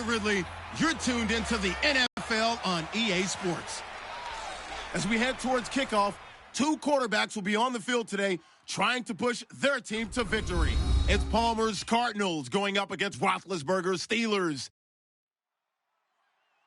Ridley, you're tuned into the NFL on EA Sports. As we head towards kickoff, two quarterbacks will be on the field today trying to push their team to victory. It's Palmer's Cardinals going up against Roethlisberger's Steelers.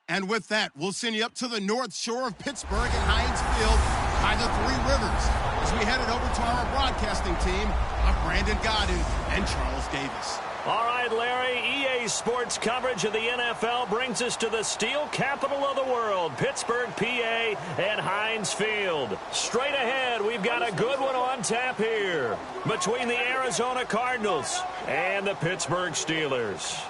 And with that, we'll send you up to the north shore of Pittsburgh at Heinz Field by the Three Rivers as we head it over to our broadcasting team of Brandon Godden and Charles Davis. All right, Larry, EA Sports coverage of the NFL brings us to the steel capital of the world, Pittsburgh, PA, and Heinz Field. Straight ahead, we've got a good one on tap here between the Arizona Cardinals and the Pittsburgh Steelers.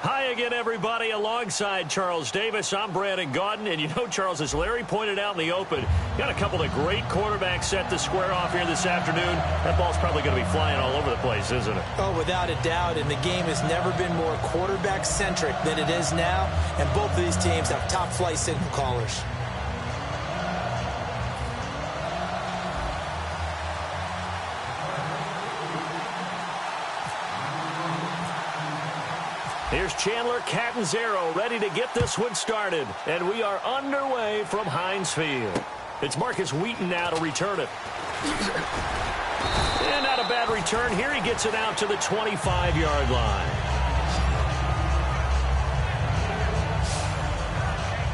Hi again, everybody. Alongside Charles Davis, I'm Brandon Gaudin. And you know, Charles, as Larry pointed out in the open, got a couple of great quarterbacks set to square off here this afternoon. That ball's probably going to be flying all over the place, isn't it? Oh, without a doubt. And the game has never been more quarterback-centric than it is now. And both of these teams have top-flight signal callers. Here's Chandler Catanzaro ready to get this one started. And we are underway from Heinz Field. It's Marcus Wheaton now to return it. And not a bad return. Here he gets it out to the 25-yard line.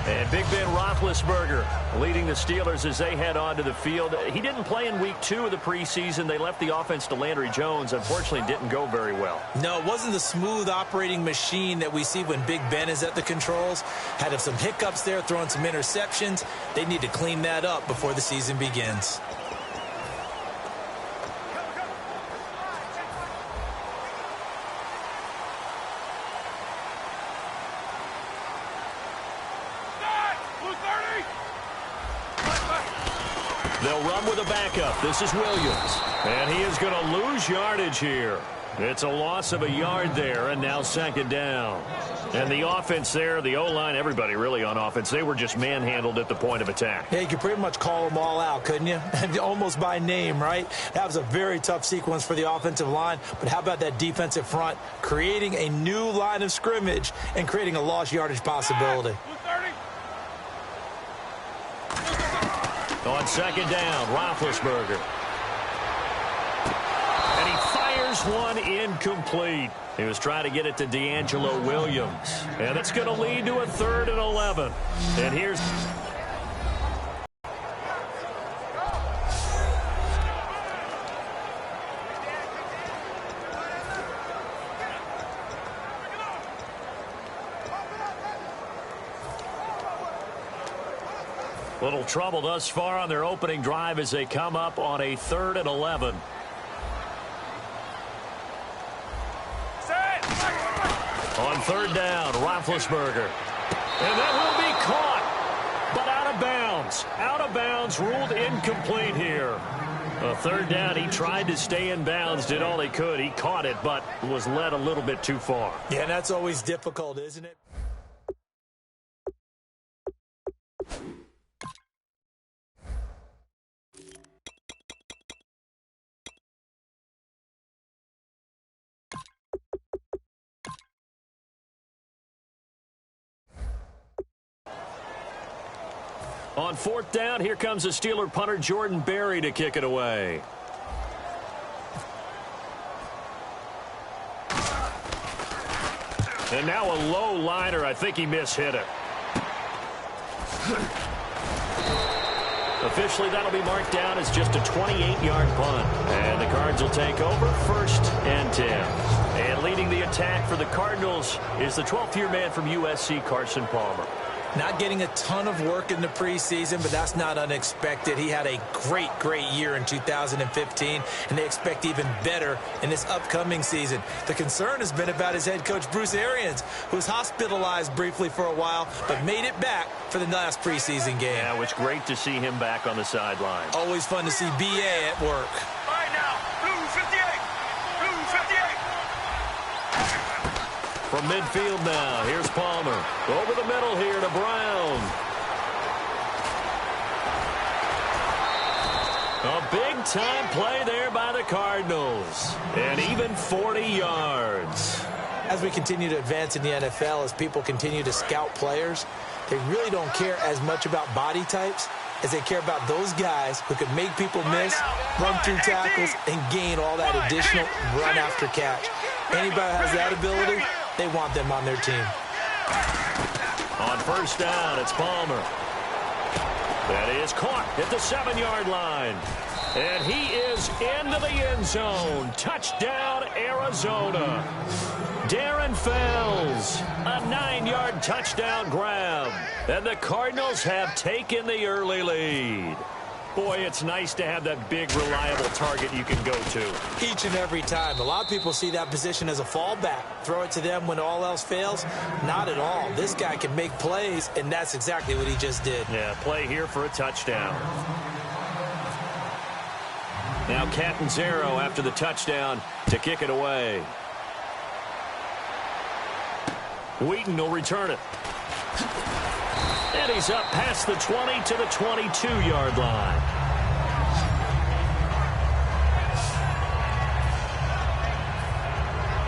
And Big Ben Roethlisberger leading the Steelers as they head onto the field. He didn't play in week 2 of the preseason. They left the offense to Landry Jones. Unfortunately, didn't go very well. No, it wasn't the smooth operating machine that we see when Big Ben is at the controls. Had some hiccups there, throwing some interceptions. They need to clean that up before the season begins. They'll run with a backup. This is Williams. And he is going to lose yardage here. It's a loss of a yard there, and now second down. And the offense there, the O-line, everybody really on offense, they were just manhandled at the point of attack. Yeah, you could pretty much call them all out, couldn't you? Almost by name, right? That was a very tough sequence for the offensive line. But how about that defensive front creating a new line of scrimmage and creating a lost yardage possibility? On second down, Roethlisberger. And he fires one incomplete. He was trying to get it to D'Angelo Williams. And it's going to lead to a 3rd and 11. And here's... Little trouble thus far on their opening drive as they come up on a 3rd and 11. On 3rd down, Roethlisberger. And that will be caught, but out of bounds. Out of bounds, ruled incomplete here. A 3rd down, he tried to stay in bounds, did all he could. He caught it, but was led a little bit too far. Yeah, that's always difficult, isn't it? On 4th down, here comes the Steeler punter Jordan Berry to kick it away. And now a low liner. I think he mishit it. Officially, that'll be marked down as just a 28-yard punt. And the Cards will take over 1st and 10. And leading the attack for the Cardinals is the 12th-year man from USC, Carson Palmer. Not getting a ton of work in the preseason, but that's not unexpected. He had a great year in 2015, and they expect even better in this upcoming season. The concern has been about his head coach, Bruce Arians, who was hospitalized briefly for a while, but made it back for the last preseason game. Yeah, it was great to see him back on the sideline. Always fun to see B.A. at work. All right, now, blue 58. Blue 58. From midfield now, here's Palmer. Over the middle here to Brown. A big-time play there by the Cardinals. And even 40 yards. as we continue to advance in the NFL, as people continue to scout players, they really don't care as much about body types as they care about those guys who can make people miss, run through tackles, and gain all that additional run after catch. Anybody who has that ability, they want them on their team. On first down, it's Palmer. That is caught at the 7-yard line. And he is into the end zone. Touchdown, Arizona. Darren Fells, a 9-yard touchdown grab. And the Cardinals have taken the early lead. Boy, it's nice to have that big, reliable target you can go to. Each and every time. A lot of people see that position as a fallback. Throw it to them when all else fails. Not at all. This guy can make plays, and that's exactly what he just did. Yeah, play here for a touchdown. Now Catanzaro after the touchdown to kick it away. Wheaton will return it. And he's up past the 20 to the 22-yard line.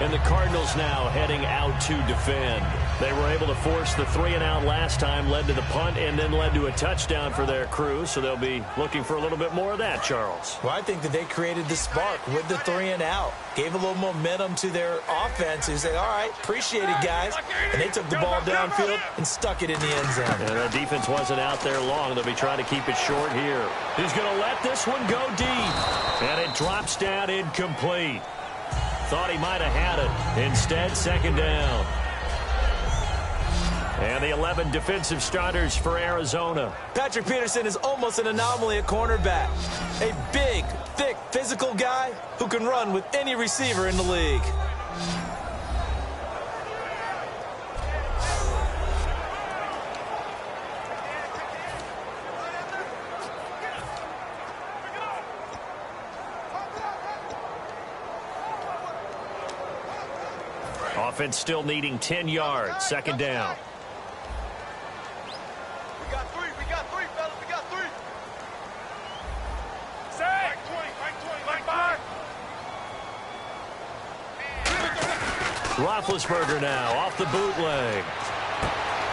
And the Cardinals now heading out to defend. They were able to force the 3-and-out last time, led to the punt, and then led to a touchdown for their crew. So they'll be looking for a little bit more of that, Charles. Well, I think that they created the spark with the 3-and-out. Gave a little momentum to their offense. Who said, all right, appreciate it, guys. And they took the ball downfield and stuck it in the end zone. And the defense wasn't out there long. They'll be trying to keep it short here. He's going to let this one go deep. And it drops down incomplete. Thought he might have had it. Instead, second down. And the 11 defensive starters for Arizona. Patrick Peterson is almost an anomaly at cornerback. A big, thick, physical guy who can run with any receiver in the league. Offense still needing 10 yards. Second down. We got three, fellas. We got three. Say, right 20. Roethlisberger now off the bootleg.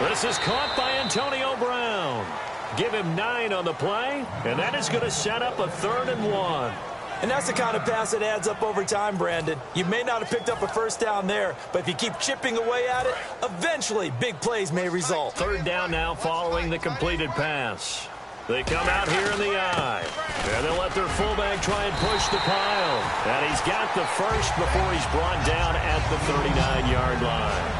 This is caught by Antonio Brown. Give him 9 on the play, and that is going to set up a 3rd and 1. And that's the kind of pass that adds up over time, Brandon. You may not have picked up a first down there, but if you keep chipping away at it, eventually big plays may result. 3rd down now following the completed pass. They come out here in the eye. And they'll let their fullback try and push the pile. And he's got the first before he's brought down at the 39-yard line.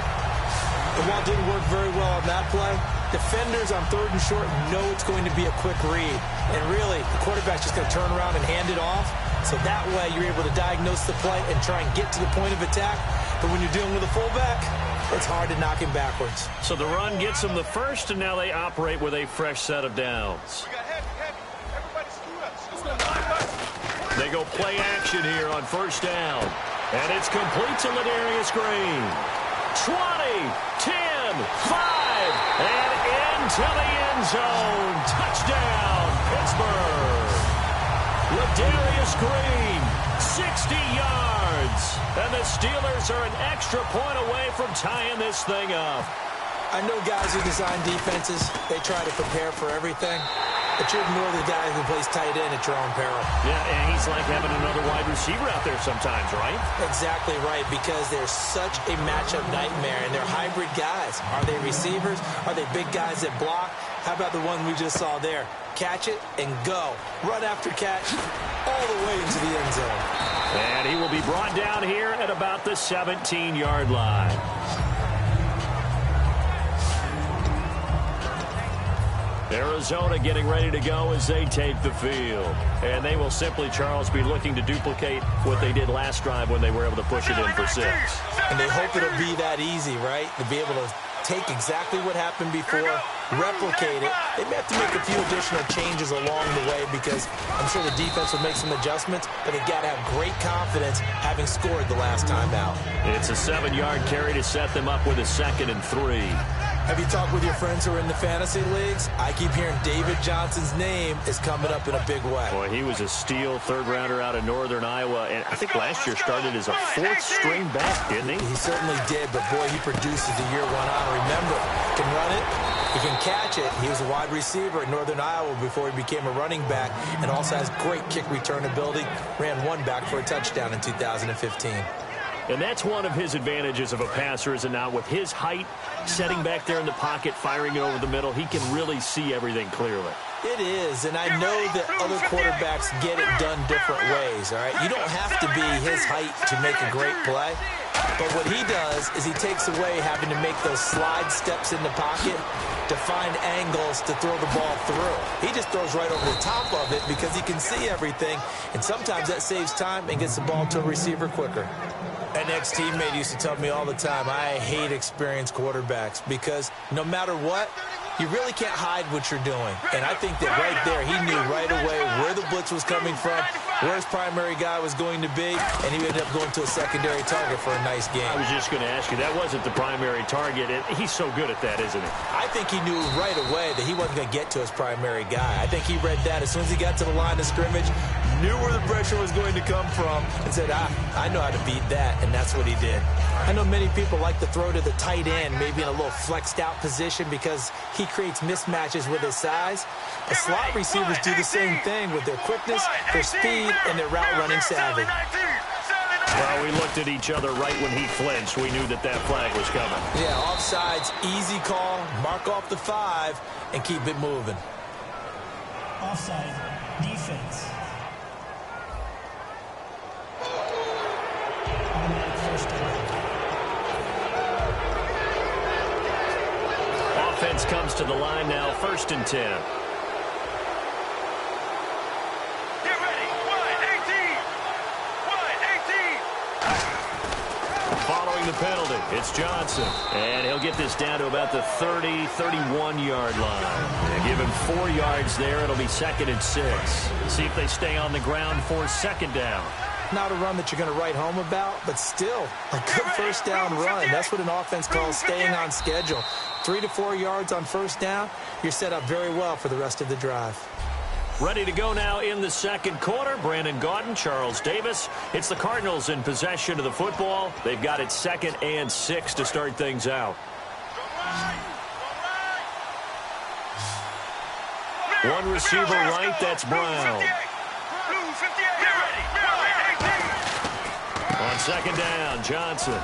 The ball didn't work very well on that play. Defenders on 3rd and short know it's going to be a quick read. And really, the quarterback's just going to turn around and hand it off. So that way, you're able to diagnose the play and try and get to the point of attack. But when you're dealing with a fullback, it's hard to knock him backwards. So the run gets them the first, and now they operate with a fresh set of downs. We got heavy. Everybody scoot up. They go play action here on first down. And it's complete to Ladarius Green. 20, 10, 5, and into the end zone. Touchdown, Pittsburgh. Ladarius Green, 60 yards. And the Steelers are an extra point away from tying this thing up. I know guys who design defenses, they try to prepare for everything. But you're more the guy who plays tight end at your own peril. Yeah, and he's like having another wide receiver out there sometimes, right? Exactly right, because they're such a matchup nightmare, and they're hybrid guys. Are they receivers? Are they big guys that block? How about the one we just saw there? Catch it and go. Run after catch all the way into the end zone. And he will be brought down here at about the 17-yard line. Arizona getting ready to go as they take the field. And they will simply, Charles, be looking to duplicate what they did last drive when they were able to push it in for 6. And they hope it'll be that easy, right? To be able to take exactly what happened before, replicate it. They may have to make a few additional changes along the way because I'm sure the defense will make some adjustments, but they've got to have great confidence having scored the last time out. It's a 7-yard carry to set them up with a 2nd and 3. Have you talked with your friends who are in the fantasy leagues? I keep hearing David Johnson's name is coming up in a big way. Boy, he was a steal third-rounder out of Northern Iowa, and I think last year started as a fourth-string back, didn't he? He certainly did, but boy, he produced as the year went on. Remember, he can run it, he can catch it. He was a wide receiver at Northern Iowa before he became a running back, and also has great kick return ability. Ran one back for a touchdown in 2015. And that's one of his advantages of a passer, is it not? With his height, setting back there in the pocket, firing it over the middle, he can really see everything clearly. It is, and I know that other quarterbacks get it done different ways, all right? You don't have to be his height to make a great play, but what he does is he takes away having to make those slide steps in the pocket to find angles to throw the ball through. He just throws right over the top of it because he can see everything, and sometimes that saves time and gets the ball to a receiver quicker. An ex-teammate used to tell me all the time, I hate experienced quarterbacks because no matter what, you really can't hide what you're doing. And I think that right there, he knew right away where the blitz was coming from, where his primary guy was going to be, and he ended up going to a secondary target for a nice game. I was just going to ask you, that wasn't the primary target, and he's so good at that, isn't he? I think he knew right away that he wasn't going to get to his primary guy. I think he read that as soon as he got to the line of scrimmage, knew where the pressure was going to come from, and said, I know how to beat that, and that's what he did. I know many people like to throw to the tight end, maybe in a little flexed out position because he creates mismatches with his size. But slot receivers do the same thing with their quickness, their speed, and their route running savvy. Well, we looked at each other right when he flinched. We knew that flag was coming. Yeah, offsides, easy call, mark off the 5, and keep it moving. Offside, defense. Automatic first down. Offense comes to the line now, 1st and 10. Get ready. Wide 18. Wide 18. Following the penalty, it's Johnson. And he'll get this down to about the 30, 31-yard line. Give him 4 yards there. It'll be 2nd and 6. See if they stay on the ground for 2nd down. Not a run that you're going to write home about, but still a good first down run. That's what an offense calls staying on schedule. 3 to 4 yards on first down, you're set up very well for the rest of the drive. Ready to go now in the 2nd quarter. Brandon Gaudin, Charles Davis. It's the Cardinals in possession of the football. They've got it 2nd and 6 to start things out. One receiver right, that's Brown. On 2nd down, Johnson.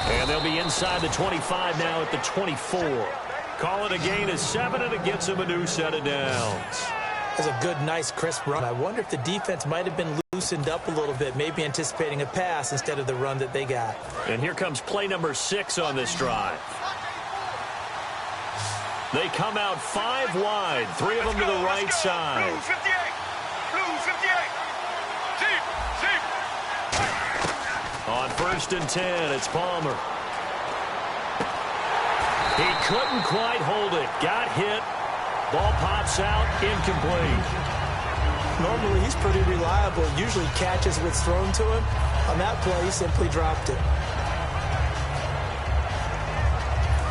And they'll be inside the 25 now at the 24. Call it a gain of 7, and it gives him a new set of downs. That's a good, nice, crisp run. I wonder if the defense might have been loosened up a little bit, maybe anticipating a pass instead of the run that they got. And here comes play number 6 on this drive. They come out 5 wide, 3 of them to the right side. Blue 58. Blue 58. Deep. Deep. On 1st and 10, it's Palmer. He couldn't quite hold it. Got hit. Ball pops out, incomplete. Normally, he's pretty reliable. Usually catches what's thrown to him. On that play, he simply dropped it.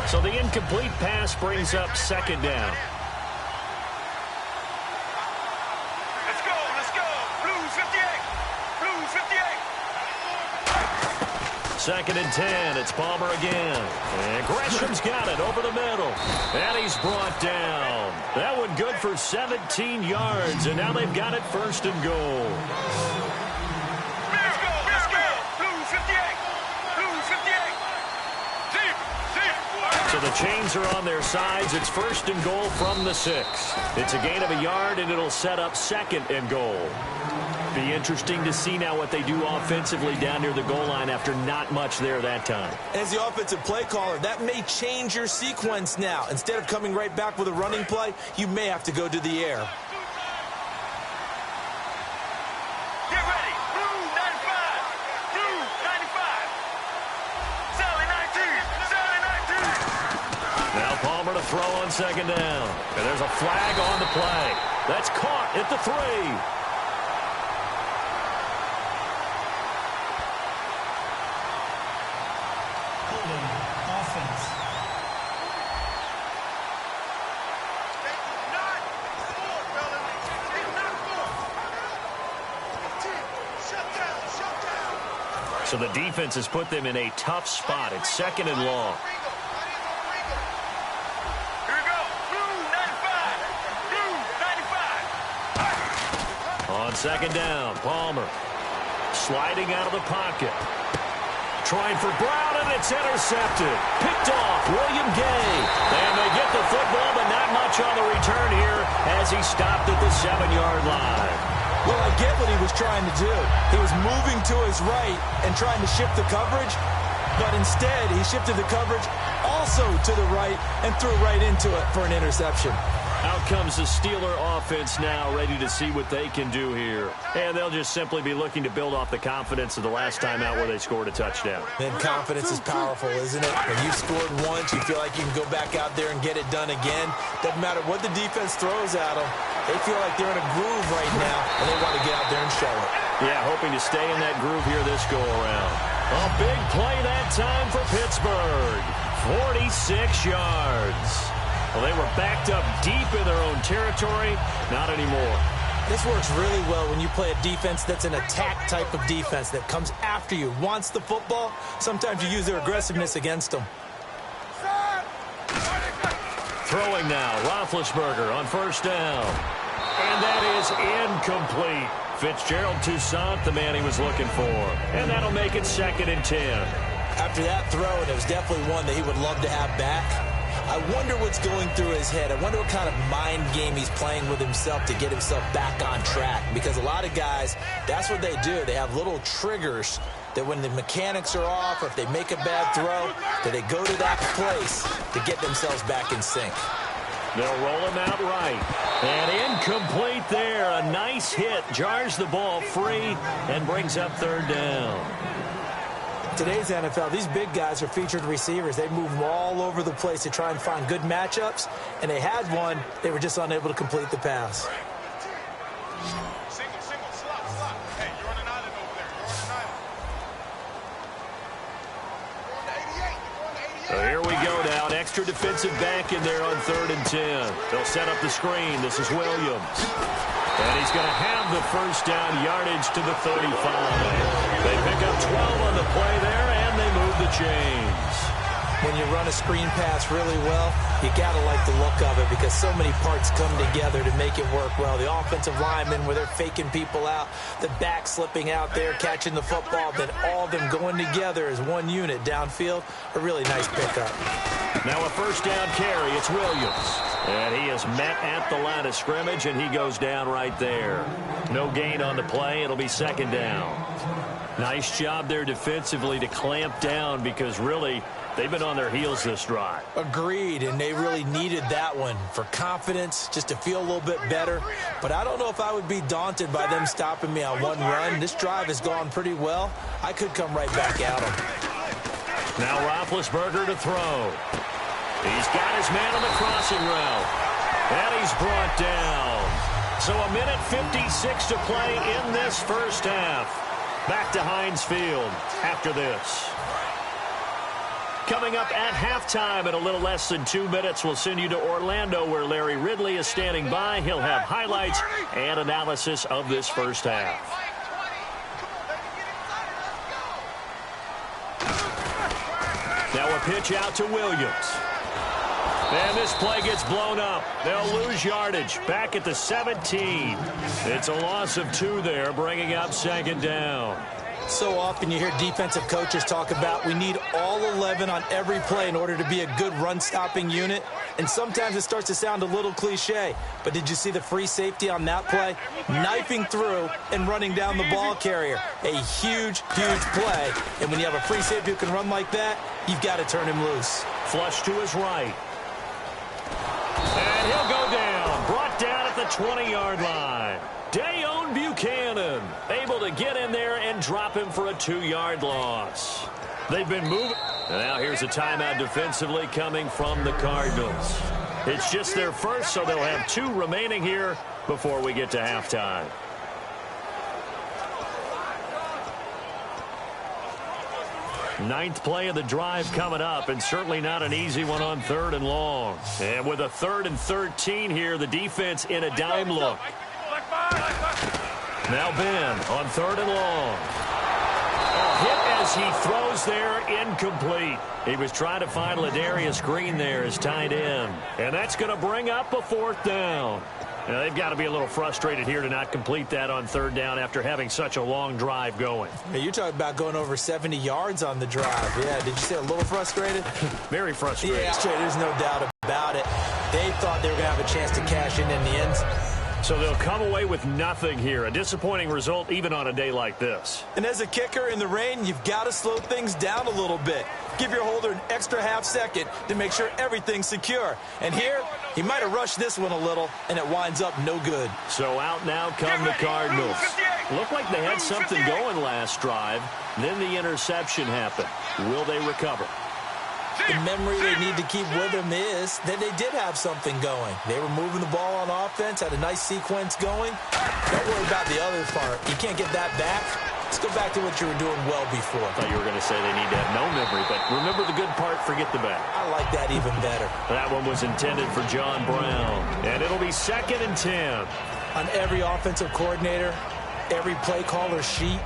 So the incomplete pass brings up 2nd down. Let's go. Let's go. Blue 58. Blue 58. 2nd and 10, it's Palmer again. And Gresham's got it over the middle. And he's brought down. That one good for 17 yards, and now they've got it 1st and goal. Let's go. Let's go. Blue 58. Blue 58. Deep. Deep. So the chains are on their sides. It's 1st and goal from the 6. It's a gain of a yard, and it'll set up 2nd and goal. Be interesting to see now what they do offensively down near the goal line after not much there that time. As the offensive play caller, that may change your sequence now. Instead of coming right back with a running play, you may have to go to the air. Get ready. Blue 95. Blue 95. Sally 19. Sally 19. Now Palmer to throw on 2nd down. And there's a flag on the play. That's caught at the 3. So the defense has put them in a tough spot. It's 2nd and long. Here we go. Blue 95. Blue 95. On 2nd down, Palmer sliding out of the pocket. Trying for Brown, and it's intercepted. Picked off, William Gay. And they get the football, but not much on the return here as he stopped at the 7-yard line. Well, I get what he was trying to do. He was moving to his right and trying to shift the coverage, but instead he shifted the coverage also to the right and threw right into it for an interception. Out comes the Steeler offense now, ready to see what they can do here. And they'll just simply be looking to build off the confidence of the last time out where they scored a touchdown. And confidence is powerful, isn't it? When you've scored once, you feel like you can go back out there and get it done again. Doesn't matter what the defense throws at them. They feel like they're in a groove right now, and they want to get out there and show it. Yeah, hoping to stay in that groove here this go-around. A big play that time for Pittsburgh. 46 yards. Well, they were backed up deep in their own territory. Not anymore. This works really well when you play a defense that's an attack type of defense that comes after you, wants the football. Sometimes you use their aggressiveness against them. Throwing now, Roethlisberger on 1st down. And that is incomplete. Fitzgerald Toussaint, the man he was looking for. And that'll make it 2nd and 10. After that throw, and it was definitely one that he would love to have back, I wonder what's going through his head. I wonder what kind of mind game he's playing with himself to get himself back on track. Because a lot of guys, that's what they do. They have little triggers that when the mechanics are off or if they make a bad throw, that they go to that place to get themselves back in sync. They'll roll him out right. And incomplete there. A nice hit. Jars the ball free and brings up 3rd down. Today's NFL, these big guys are featured receivers. They move all over the place to try and find good matchups, and they had one. They were just unable to complete the pass. Single, slot. Hey, you're on an island over there. You're on an island. You're on the 88. So here we go now. An extra defensive back in there on 3rd and 10. They'll set up the screen. This is Williams. And he's going to have the 1st down yardage to the 35. They pick up 12 on the play there, and they move the chains. When you run a screen pass really well, you got to like the look of it because so many parts come together to make it work well. The offensive linemen where they're faking people out, the back slipping out there, catching the football, then all of them going together as one unit downfield. A really nice pickup. Now a 1st down carry. It's Williams. And he is met at the line of scrimmage, and he goes down right there. No gain on the play. It'll be 2nd down. Nice job there defensively to clamp down because really they've been on their heels this drive. Agreed, and they really needed that one for confidence, just to feel a little bit better. But I don't know if I would be daunted by them stopping me on one run. This drive has gone pretty well. I could come right back at them. Now Roethlisberger to throw. He's got his man on the crossing route. And he's brought down. So a minute 56 to play in this 1st half. Back to Heinz Field after this. Coming up at halftime in a little less than 2 minutes, we'll send you to Orlando where Larry Ridley is standing by. He'll have highlights and analysis of this 1st half. Now a pitch out to Williams. And this play gets blown up. They'll lose yardage back at the 17. It's a loss of 2 there, bringing up 2nd down. So often you hear defensive coaches talk about we need all 11 on every play in order to be a good run-stopping unit. And sometimes it starts to sound a little cliche. But did you see the free safety on that play? Knifing through and running down the ball carrier. A huge, huge play. And when you have a free safety who can run like that, you've got to turn him loose. Flush to his right. And he'll go down. Brought down at the 20-yard line. Dayon Buchanan able to get in there and drop him for a 2-yard loss. They've been moving. And now here's a timeout defensively coming from the Cardinals. It's just their first, so they'll have 2 remaining here before we get to halftime. Ninth play of the drive coming up, and certainly not an easy one on 3rd and long. And with a 3rd and 13 here, the defense in a dime look. Now Ben on 3rd and long. Hit as he throws there, incomplete. He was trying to find Ladarius Green there as tight end. And that's going to bring up a 4th down. Now, they've got to be a little frustrated here to not complete that on 3rd down after having such a long drive going. Hey, you're talking about going over 70 yards on the drive. Yeah, did you say a little frustrated? Very frustrated. Yeah, there's no doubt about it. They thought they were going to have a chance to cash in the end. So they'll come away with nothing here. A disappointing result even on a day like this. And as a kicker in the rain, you've got to slow things down a little bit. Give your holder an extra half second to make sure everything's secure. And here, he might have rushed this one a little, and it winds up no good. So out now come the Cardinals. Looked like they had something going last drive. Then the interception happened. Will they recover? The memory they need to keep with them is that they did have something going. They were moving the ball on offense, had a nice sequence going. Don't worry about the other part. You can't get that back. Let's go back to what you were doing well before. I thought you were going to say they need to have no memory, but remember the good part, forget the bad. I like that even better. That one was intended for John Brown, and it'll be 2nd and 10. On every offensive coordinator, every play caller sheet,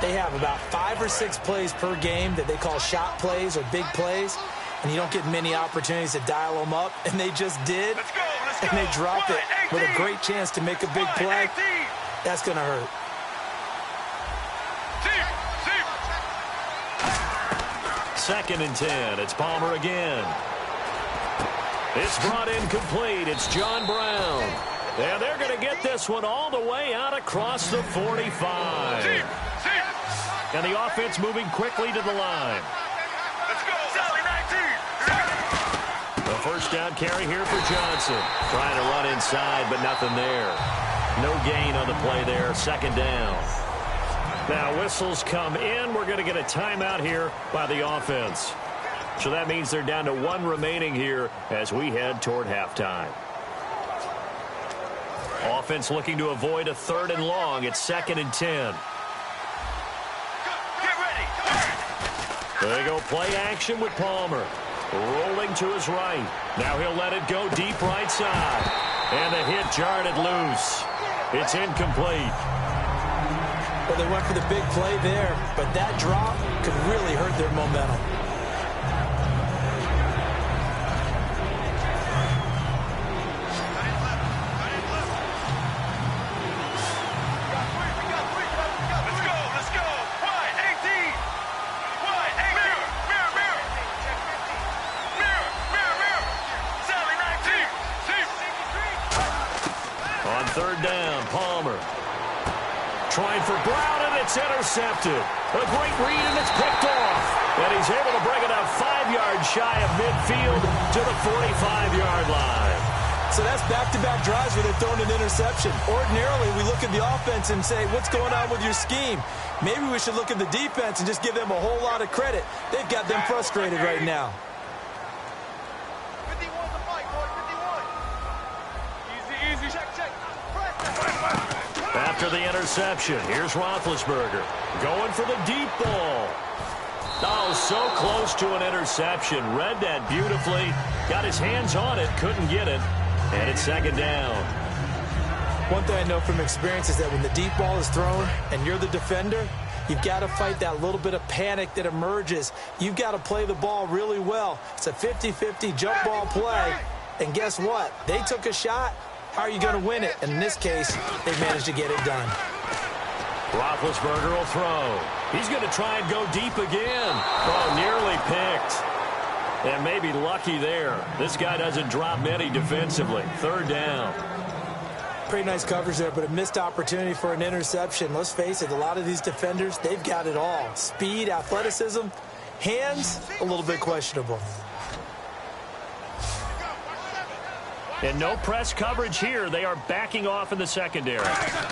they have about 5 or 6 plays per game that they call shot plays or big plays, and you don't get many opportunities to dial them up, and they just did, Let's go. and they drop it with a great chance to make a big play. That's going to hurt. 2nd and 10. It's Palmer again. It's brought in complete. It's John Brown. And they're going to get this one all the way out across the 45. And the offense moving quickly to the line. Let's go. Sally 19. The 1st down carry here for Johnson. Trying to run inside, but nothing there. No gain on the play there. 2nd down. Now whistles come in. We're going to get a timeout here by the offense. So that means they're down to 1 remaining here as we head toward halftime. Offense looking to avoid a 3rd and long. It's 2nd and 10. Get ready. There they go, play action with Palmer. Rolling to his right. Now he'll let it go deep right side. And the hit jarred it loose. It's incomplete. Well, they went for the big play there, but that drop could really hurt their momentum. Let's go. Wide 18. Wide 18. Mirror. Sally 19. On 3rd down, Palmer. Trying for Brown, and it's intercepted. A great read, and it's picked off. And he's able to bring it out 5 yards shy of midfield to the 45-yard line. So that's back-to-back drives where they're throwing an interception. Ordinarily, we look at the offense and say, what's going on with your scheme? Maybe we should look at the defense and just give them a whole lot of credit. They've got them frustrated right now. 51 the fight, boy. 51. Easy. Check. After the interception, here's Roethlisberger going for the deep ball. Oh, so close to an interception. Read that beautifully. Got his hands on it, couldn't get it. And it's 2nd down. One thing I know from experience is that when the deep ball is thrown and you're the defender, you've got to fight that little bit of panic that emerges. You've got to play the ball really well. It's a 50-50 jump ball play. And guess what? They took a shot. How are you going to win it? And in this case, they managed to get it done. Roethlisberger will throw. He's going to try and go deep again. Oh, nearly picked. And maybe lucky there. This guy doesn't drop many defensively. 3rd down. Pretty nice coverage there, but a missed opportunity for an interception. Let's face it, a lot of these defenders, they've got it all. Speed, athleticism, hands, a little bit questionable. And no press coverage here. They are backing off in the secondary.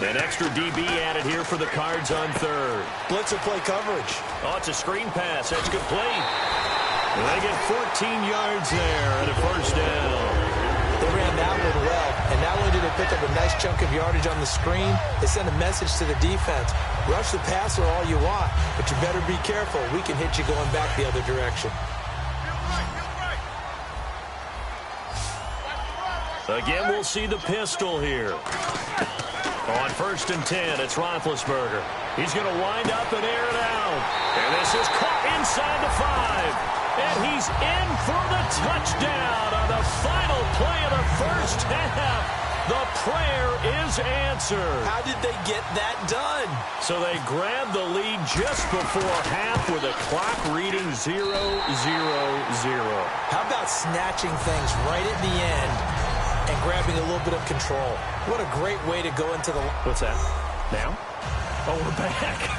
An extra DB added here for the Cards on 3rd. Blitzer play coverage. Oh, it's a screen pass. That's complete. And they get 14 yards there and a 1st down. They ran that one well, and not only did they pick up a nice chunk of yardage on the screen, they sent a message to the defense. Rush the passer all you want, but you better be careful. We can hit you going back the other direction. Again, we'll see the pistol here. On 1st and 10, it's Roethlisberger. He's going to wind up and air it out. And this is caught inside the 5. And he's in for the touchdown on the final play of the first half. The prayer is answered. How did they get that done? So they grabbed the lead just before half with a clock reading 0-0-0. How about snatching things right at the end and grabbing a little bit of control? What a great way to go into the... What's that? Now? Oh, we're back.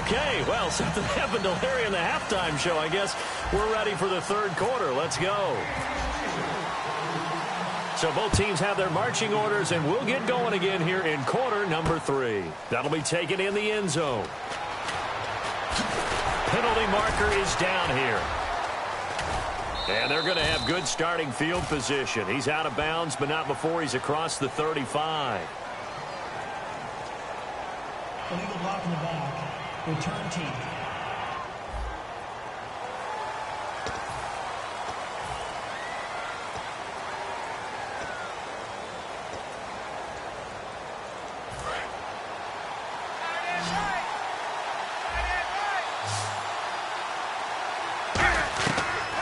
Okay, well, something happened to Larry in the halftime show. I guess we're ready for the third quarter. Let's go. So both teams have their marching orders, and we'll get going again here in quarter number 3. That'll be taken in the end zone. Penalty marker is down here. And they're going to have good starting field position. He's out of bounds, but not before he's across the 35. Illegal block in the back. Return team.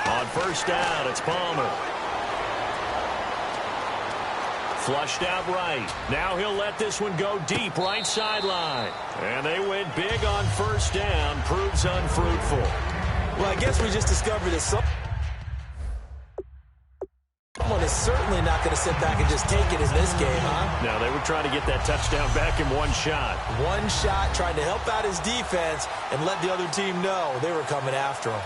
On 1st down, it's Palmer. Flushed out right. Now he'll let this one go deep right sideline. And they went big on 1st down. Proves unfruitful. Well, I guess we just discovered that someone is certainly not going to sit back and just take it in this game, huh? No, they were trying to get that touchdown back in one shot. One shot, trying to help out his defense and let the other team know they were coming after him.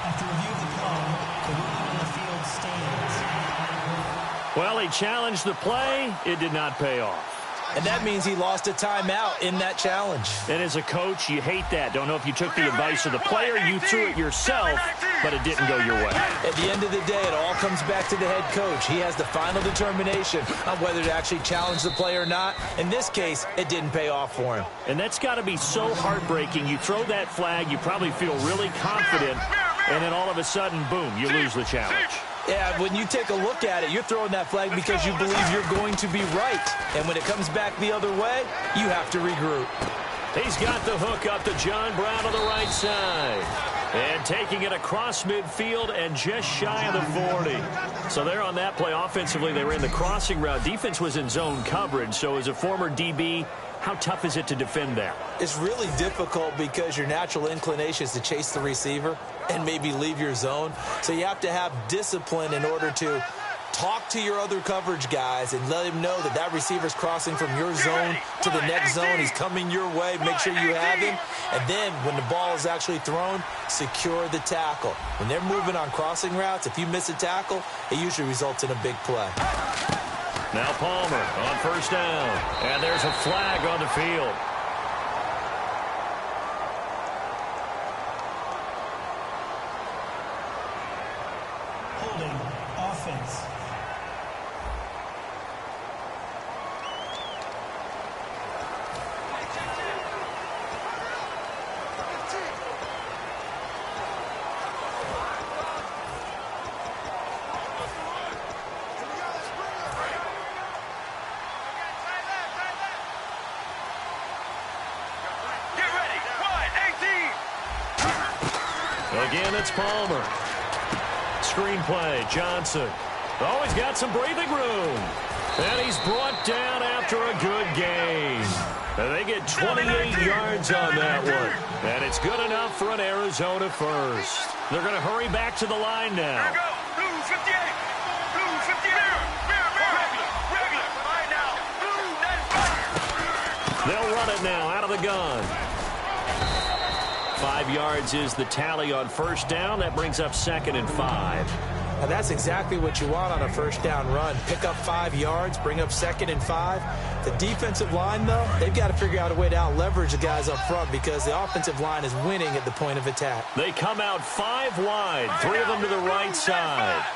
After review of the play, the ruling on the field stands. Well, he challenged the play. It did not pay off. And that means he lost a timeout in that challenge. And as a coach, you hate that. Don't know if you took the advice of the player. You threw it yourself, but it didn't go your way. At the end of the day, it all comes back to the head coach. He has the final determination on whether to actually challenge the play or not. In this case, it didn't pay off for him. And that's got to be so heartbreaking. You throw that flag, you probably feel really confident, and then all of a sudden, boom, you lose the challenge. Yeah, when you take a look at it, you're throwing that flag because you believe you're going to be right. And when it comes back the other way, you have to regroup. He's got the hook up to John Brown on the right side. And taking it across midfield and just shy of the 40. So there on that play, offensively, they ran the crossing route. Defense was in zone coverage. So as a former DB, how tough is it to defend that? It's really difficult because your natural inclination is to chase the receiver and maybe leave your zone. So you have to have discipline in order to talk to your other coverage guys and let him know that that receiver's crossing from your zone to the next zone. He's coming your way. Make sure you have him. And then when the ball is actually thrown, secure the tackle. When they're moving on crossing routes, if you miss a tackle, it usually results in a big play. Now Palmer on 1st down. And there's a flag on the field. Holding offense. Again, it's Palmer. Screenplay, Johnson. Oh, he's got some breathing room. And he's brought down after a good gain. And they get 28 yards on that one. And it's good enough for an Arizona first. They're going to hurry back to the line now. Here we go. 258. 258. Regular. Right now. 295. They'll run it now out of the gun. 5 yards is the tally on 1st down. That brings up 2nd and 5. Now that's exactly what you want on a 1st down run. Pick up 5 yards, bring up 2nd and 5. The defensive line, though, they've got to figure out a way to out-leverage the guys up front because the offensive line is winning at the point of attack. They come out 5 wide, 3 of them to the right side.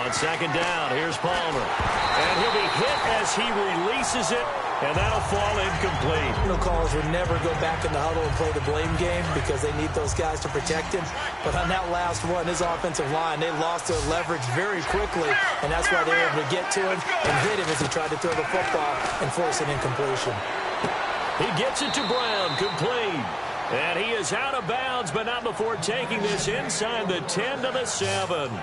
On second down, here's Palmer. And he'll be hit as he releases it, and that'll fall incomplete. No callers would never go back in the huddle and play the blame game because they need those guys to protect him. But on that last one, his offensive line, they lost their leverage very quickly, and that's why they were able to get to him and hit him as he tried to throw the football and force an incompletion. He gets it to Brown, complete. And he is out of bounds, but not before taking this inside the 10 to the 7.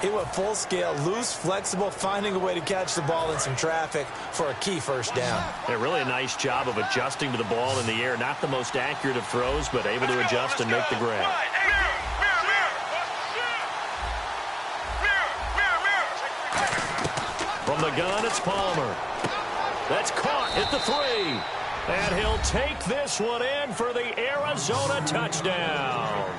He went full scale, loose, flexible, finding a way to catch the ball in some traffic for a key first down. Yeah, really a nice job of adjusting to the ball in the air. Not the most accurate of throws, but able to adjust and make the grab. From the gun, it's Palmer. That's caught at the 3. And he'll take this one in for the Arizona touchdown.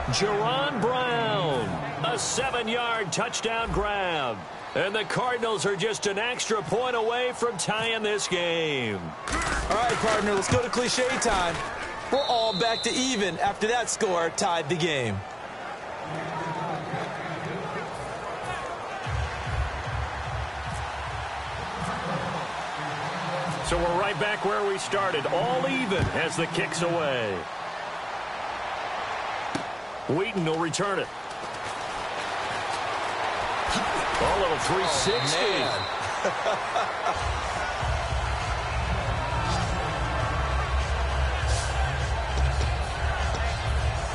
Jerron Brown, a 7-yard touchdown grab. And the Cardinals are just an extra point away from tying this game. All right, partner, let's go to cliche time. We're all back to even after that score tied the game. So we're right back where we started, all even as the kick's away. Wheaton will return it. A little 360.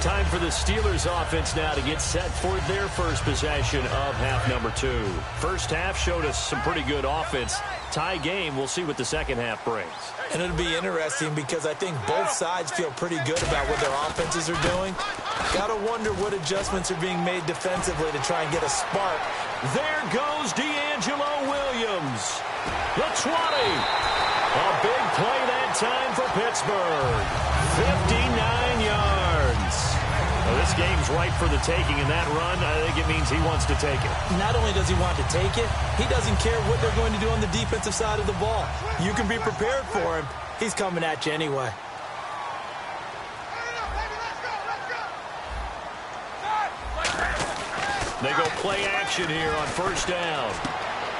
Time for the Steelers offense now to get set for their first possession of half number 2. First half showed us some pretty good offense. Tie game, we'll see what the second half brings. And it'll be interesting because I think both sides feel pretty good about what their offenses are doing. Got to wonder what adjustments are being made defensively to try and get a spark. There goes D'Angelo Williams. The 20. A big play that time for Pittsburgh. 59 yards. Well, this game's ripe for the taking, and that run, I think it means he wants to take it. Not only does he want to take it, he doesn't care what they're going to do on the defensive side of the ball. You can be prepared for him. He's coming at you anyway. They go play action here on first down.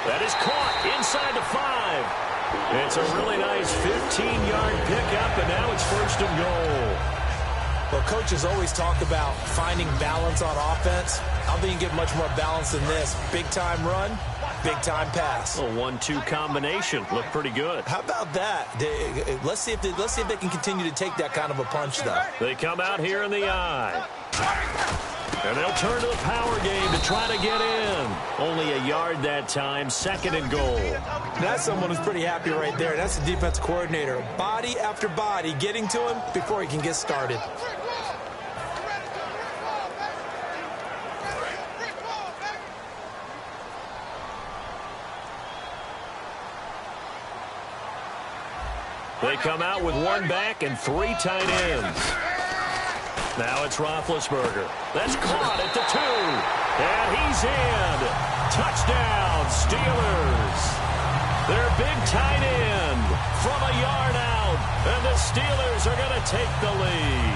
That is caught inside the 5. It's a really nice 15-yard pickup, and now it's first and goal. Well, coaches always talk about finding balance on offense. I don't think you get much more balance than this. Big-time run, big-time pass. A 1-2 combination. Looked pretty good. How about that? Let's see if they can continue to take that kind of a punch, though. They come out here in the eye. And they'll turn to the power game to try to get in. Only a yard that time, second and goal. That's someone who's pretty happy right there. That's the defense coordinator. Body after body getting to him before he can get started. They come out with 1 back and 3 tight ends. Now it's Roethlisberger. That's caught at the 2. And he's in. Touchdown, Steelers. Their big tight end from a yard out. And the Steelers are going to take the lead.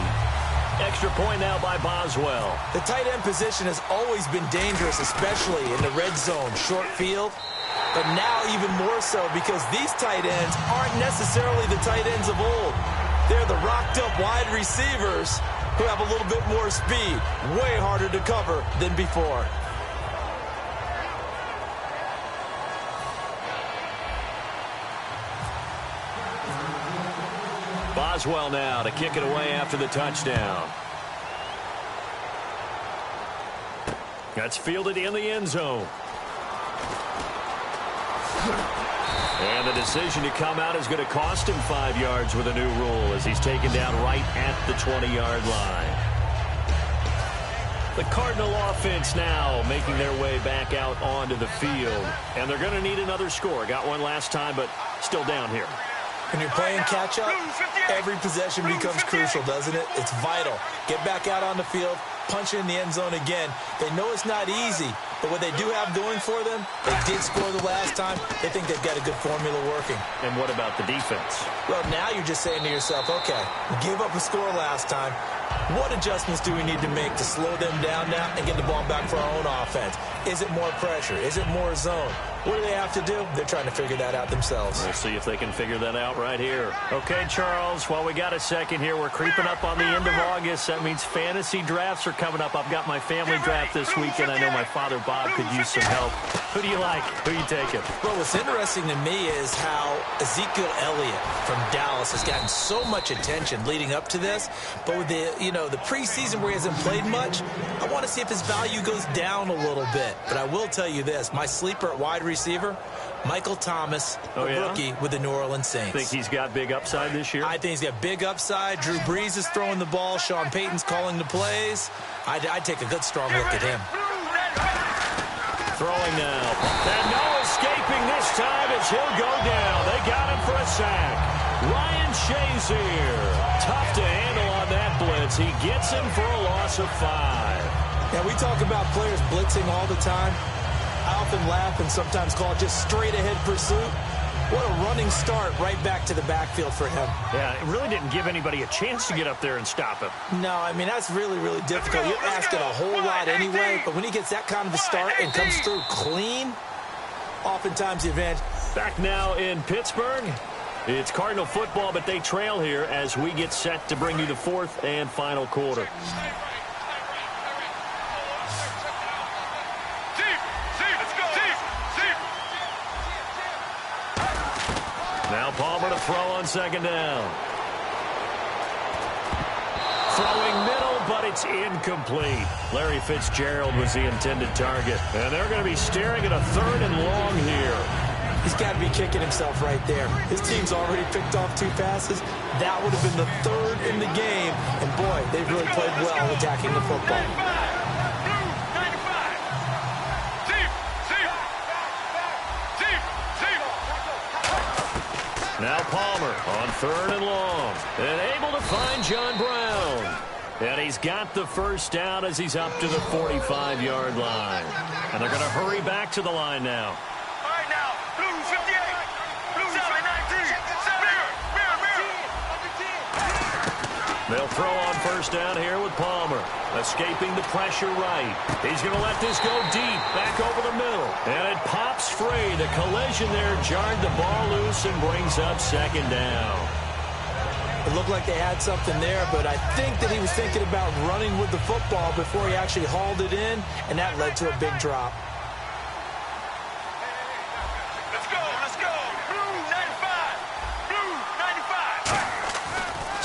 Extra point now by Boswell. The tight end position has always been dangerous, especially in the red zone, short field. But now even more so because these tight ends aren't necessarily the tight ends of old. They're the rocked-up wide receivers who have a little bit more speed, way harder to cover than before. Boswell now to kick it away after the touchdown. That's fielded in the end zone. And the decision to come out is going to cost him 5 yards with a new rule as he's taken down right at the 20-yard line. The Cardinal offense now making their way back out onto the field. And they're going to need another score. Got one last time, but still down here. When you're playing catch-up, every possession becomes crucial, doesn't it? It's vital. Get back out on the field, punch it in the end zone again. They know it's not easy, But what they do have going for them, they did score the last time. They think they've got a good formula working. And what about the defense? Well, now you're just saying to yourself, okay, we gave up a score last time. What adjustments do we need to make to slow them down now and get the ball back for our own offense? Is it more pressure? Is it more zone? What do they have to do? They're trying to figure that out themselves. We'll see if they can figure that out right here. Okay, Charles, while we got a second here, we're creeping up on the end of August. That means fantasy drafts are coming up. I've got my family draft this weekend. I know my father, Bob, could use some help. Who do you like? Who you taking? Well, what's interesting to me is how Ezekiel Elliott from Dallas has gotten so much attention leading up to this. But with the preseason where he hasn't played much, I want to see if his value goes down a little bit. But I will tell you this, my sleeper at wide receiver, Michael Thomas, rookie with the New Orleans Saints. Think he's got big upside this year? I think he's got big upside. Drew Brees is throwing the ball. Sean Payton's calling the plays. I'd take a good, strong look at him. Throwing now. And no escaping this time as he'll go down. They got him for a sack. Ryan Shazier. Tough to handle on that blitz. He gets him for a loss of 5. Now, we talk about players blitzing all the time. I often laugh and sometimes call it just straight-ahead pursuit. What a running start right back to the backfield for him. Yeah, it really didn't give anybody a chance to get up there and stop him. No, I mean, that's really, really difficult. You're asking a whole lot anyway, but when he gets that kind of a start and comes through clean, oftentimes the advantage. Back now in Pittsburgh. It's Cardinal football, but they trail here as we get set to bring you the fourth and final quarter. Now Palmer to throw on second down. Throwing middle, but it's incomplete. Larry Fitzgerald was the intended target. And they're going to be staring at a 3rd and long here. He's got to be kicking himself right there. His team's already picked off 2 passes. That would have been the 3rd in the game. And, boy, they've really played well attacking the football. Now Palmer on 3rd and long. And able to find John Brown. And he's got the first down as he's up to the 45-yard line. And they're going to hurry back to the line now. All right, now, blue 58, blue 719, They'll throw on first down here with Palmer. Escaping the pressure right. He's going to let this go deep, back over the middle. And it pops free. The collision there jarred the ball loose and brings up second down. It looked like they had something there, but I think that he was thinking about running with the football before he actually hauled it in, and that led to a big drop. Let's go, blue 95, blue 95.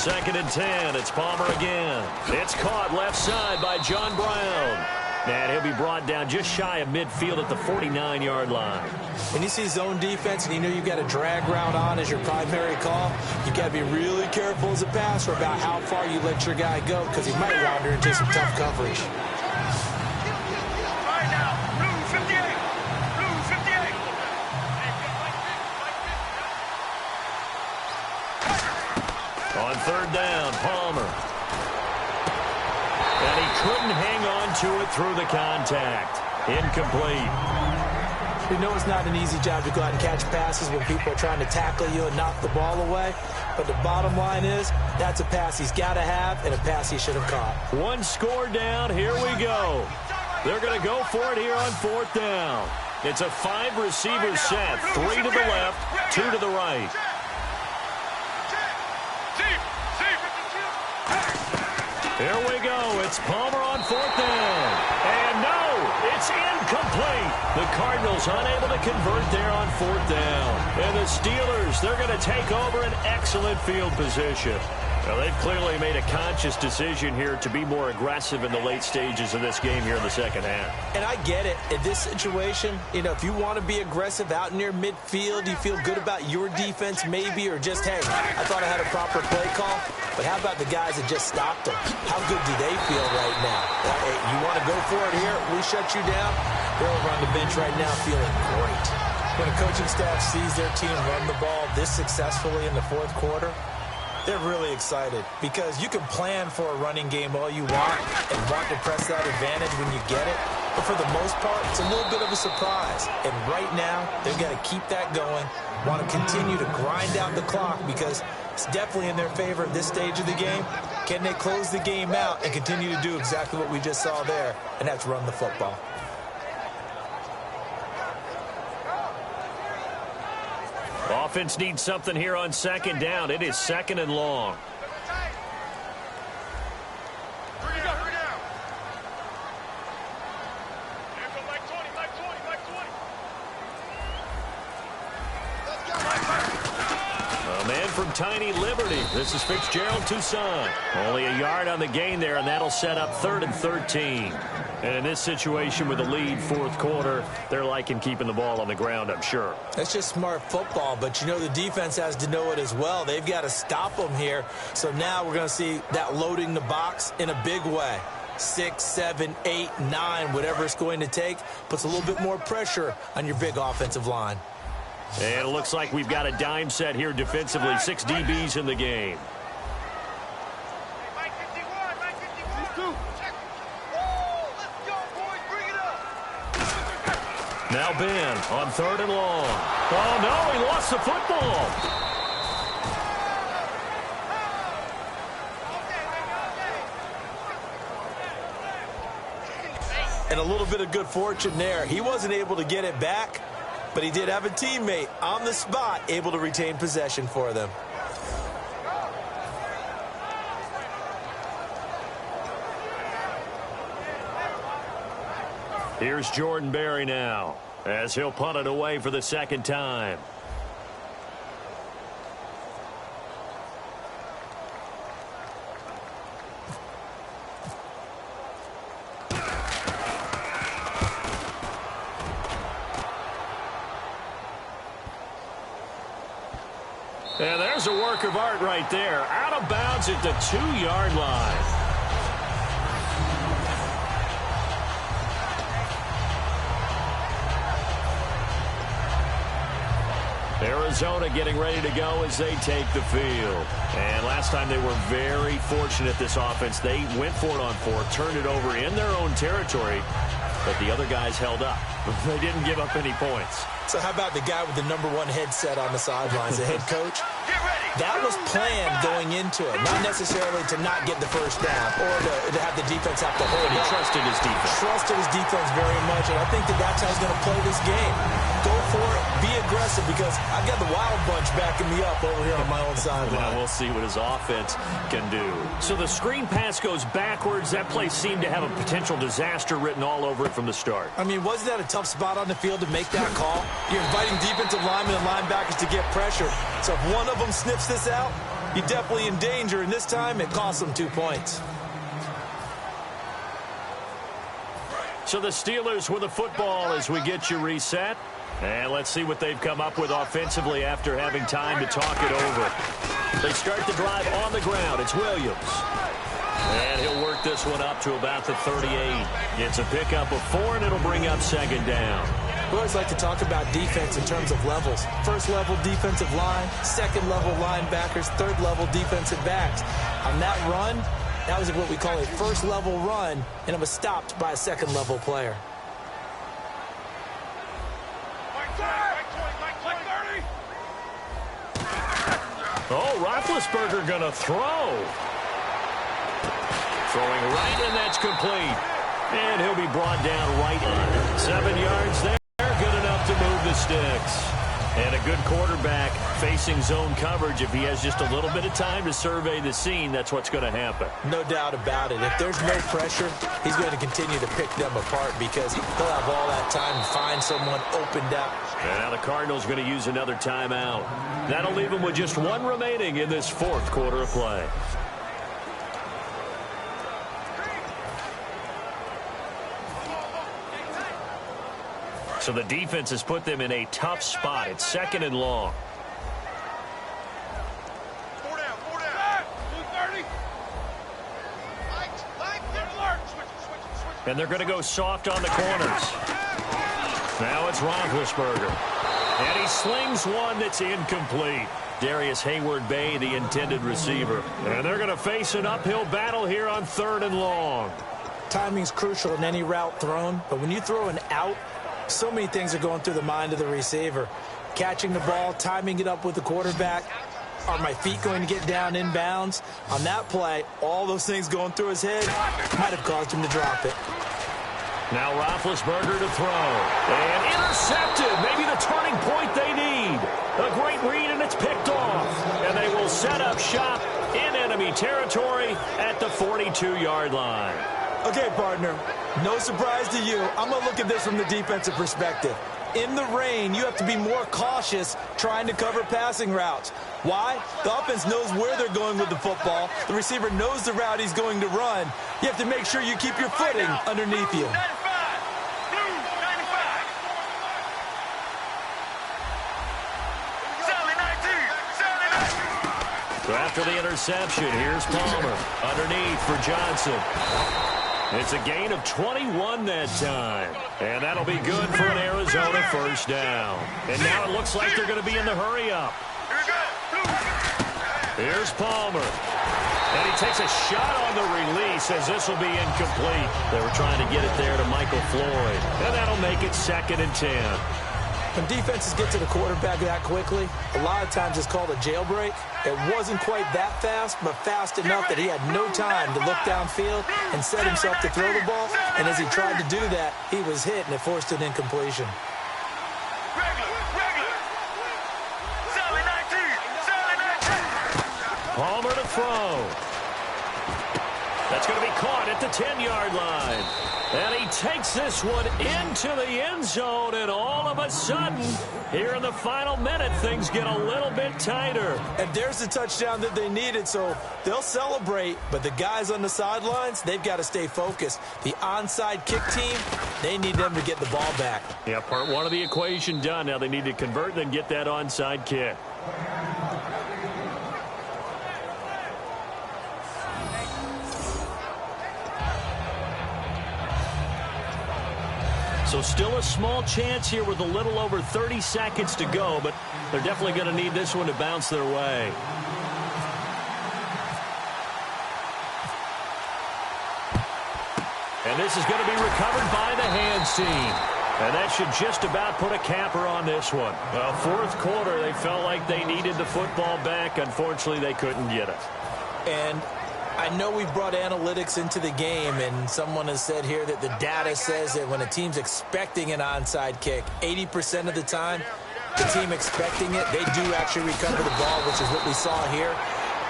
2nd and 10, it's Palmer again. It's caught left side by John Brown. And he'll be brought down just shy of midfield at the 49-yard line. When you see zone defense and you know you've got a drag route on as your primary call, you've got to be really careful as a passer about how far you let your guy go because he might wander into some tough coverage. All right, now, blue 58, blue 58. On 3rd down, Palmer. And he couldn't hang on to it through the contact. Incomplete. We know it's not an easy job to go out and catch passes when people are trying to tackle you and knock the ball away. But the bottom line is, that's a pass he's got to have and a pass he should have caught. 1 score down. Here we go. They're going to go for it here on 4th down. It's a 5-receiver set. 3 to the left, 2 to the right. Here we go. It's Palmer on 4th down. And no, it's incomplete. The Cardinals unable to convert there on 4th down. And the Steelers, they're going to take over an excellent field position. Well, they've clearly made a conscious decision here to be more aggressive in the late stages of this game here in the second half. And I get it. In this situation, if you want to be aggressive out near midfield, you feel good about your defense maybe, or just, hey, I thought I had a proper play call. But how about the guys that just stopped them? How good do they feel right now? Hey, you want to go for it here? We shut you down. They're over on the bench right now feeling great. When a coaching staff sees their team run the ball this successfully in the 4th quarter, they're really excited because you can plan for a running game all you want and want to press that advantage when you get it. but for the most part, it's a little bit of a surprise. And right now, they've got to keep that going, want to continue to grind out the clock because it's definitely in their favor at this stage of the game. Can they close the game out and continue to do exactly what we just saw there, and that's run the football? Offense needs something here on second down. It is second and long. A man from Tiny Liberty. This is Fitzgerald Toussaint. Only a yard on the gain there, and that'll set up 3rd and 13. And in this situation with the lead, fourth quarter, they're liking keeping the ball on the ground, I'm sure. That's just smart football, but you know the defense has to know it as well. They've got to stop them here. So now we're going to see that loading the box in a big way. 6, 7, 8, 9, whatever it's going to take, puts a little bit more pressure on your big offensive line. And it looks like we've got a dime set here defensively. 6 DBs in the game. Now Ben on 3rd and long. Oh, no, he lost the football. And a little bit of good fortune there. He wasn't able to get it back, but he did have a teammate on the spot able to retain possession for them. Here's Jordan Berry now as he'll punt it away for the second time. And there's a work of art right there. Out of bounds at the 2-yard line. Arizona getting ready to go as they take the field. And last time they were very fortunate, this offense. They went for it on 4, turned it over in their own territory, but the other guys held up. They didn't give up any points. So how about the guy with the #1 headset on the sidelines, the head coach? That was planned going into it, not necessarily to not get the first down or to have the defense have to hold it. He trusted his defense. Trusted his defense very much, and I think that that's how he's going to play this game. Go for it, be aggressive, because I've got the Wild Bunch backing me up over here on my own sideline. Now we'll see what his offense can do. So the screen pass goes backwards. That play seemed to have a potential disaster written all over it from the start. I mean, wasn't that a tough spot on the field to make that call? You're inviting defensive linemen and linebackers to get pressure. So if one of them sniffs this out, you're definitely in danger, and this time it costs them 2 points. So the Steelers with the football as we get you reset. And let's see what they've come up with offensively after having time to talk it over. They start the drive on the ground. It's Williams. And he'll work this one up to about the 38. It's a pickup of 4, and it'll bring up second down. We always like to talk about defense in terms of levels. First level defensive line, second level linebackers, third level defensive backs. On that run, that was what we call a first level run, and it was stopped by a second level player. Oh, Roethlisberger going to throw. Throwing right, and that's complete. And he'll be brought down right on 7 yards there. Good enough to move the sticks. And a good quarterback facing zone coverage. If he has just a little bit of time to survey the scene, that's what's going to happen. No doubt about it. If there's no pressure, he's going to continue to pick them apart because he'll have all that time to find someone opened up. And now the Cardinals going to use another timeout. That'll leave them with just 1 remaining in this fourth quarter of play. So the defense has put them in a tough spot. It's second and long. 4 down, 4 down. 230. Switch. And they're going to go soft on the corners. Now it's Roethlisberger. And he slings one that's incomplete. Darius Hayward-Bay, the intended receiver. And they're going to face an uphill battle here on 3rd and long. timing's crucial in any route thrown, but when you throw an out, so many things are going through the mind of the receiver. Catching the ball, timing it up with the quarterback. Are my feet going to get down inbounds? On that play, all those things going through his head might have caused him to drop it. Now Roethlisberger to throw. And intercepted. Maybe the turning point they need. A great read, and it's picked off. And they will set up shop in enemy territory at the 42-yard line. Okay, partner, no surprise to you. I'm going to look at this from the defensive perspective. In the rain, you have to be more cautious trying to cover passing routes. Why? The offense knows where they're going with the football. The receiver knows the route he's going to run. You have to make sure you keep your footing underneath you. 95. Blue, 95. Sally 19. Sally 19. So after the interception, here's Palmer. Underneath for Johnson. It's a gain of 21 that time. And that'll be good for an Arizona first down. And now it looks like they're going to be in the hurry-up. Here we go. Here's Palmer. And he takes a shot on the release as this will be incomplete. They were trying to get it there to Michael Floyd. And that'll make it 2nd and 10. When defenses get to the quarterback that quickly, a lot of times it's called a jailbreak. It wasn't quite that fast, but fast enough that he had no time to look downfield and set himself to throw the ball. And as he tried to do that, he was hit, and it forced an incompletion. Regular. Sally 19. Sally 19. Palmer to throw. That's going to be caught at the 10-yard line. And he takes this one into the end zone, and all of a sudden, here in the final minute, things get a little bit tighter. And there's the touchdown that they needed, so they'll celebrate. But the guys on the sidelines, they've got to stay focused. The onside kick team, they need them to get the ball back. Yeah, part one of the equation done. Now they need to convert and then get that onside kick. So still a small chance here with a little over 30 seconds to go, but they're definitely going to need this one to bounce their way. And this is going to be recovered by the hands team. And that should just about put a capper on this one. Well, 4th quarter, they felt like they needed the football back. Unfortunately, they couldn't get it. And I know we brought analytics into the game, and someone has said here that the data says that when a team's expecting an onside kick, 80% of the time, the team expecting it, they do actually recover the ball, which is what we saw here.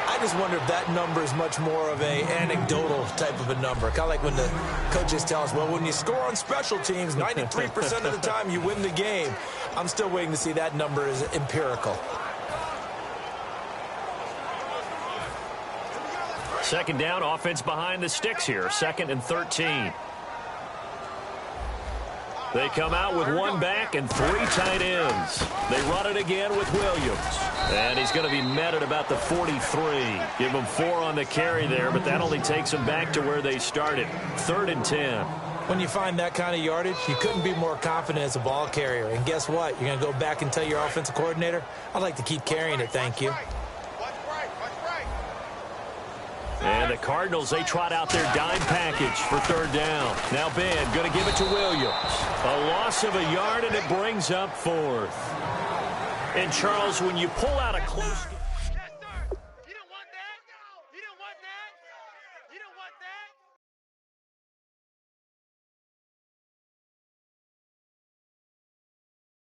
I just wonder if that number is much more of an anecdotal type of a number. Kind of like when the coaches tell us, well, when you score on special teams, 93% of the time you win the game. I'm still waiting to see that number is empirical. 2nd down, offense behind the sticks here. 2nd and 13. They come out with one back and 3 tight ends. They run it again with Williams. And he's going to be met at about the 43. Give him 4 on the carry there, but that only takes them back to where they started. 3rd and 10. When you find that kind of yardage, you couldn't be more confident as a ball carrier. And guess what? You're going to go back and tell your offensive coordinator, I'd like to keep carrying it, thank you. And the Cardinals, they trot out their dime package for 3rd down. Now Ben going to give it to Williams. A loss of a yard, and it brings up 4th. And Charles, when you pull out a close... Yes, sir. You don't want that. You don't want that. You don't want that.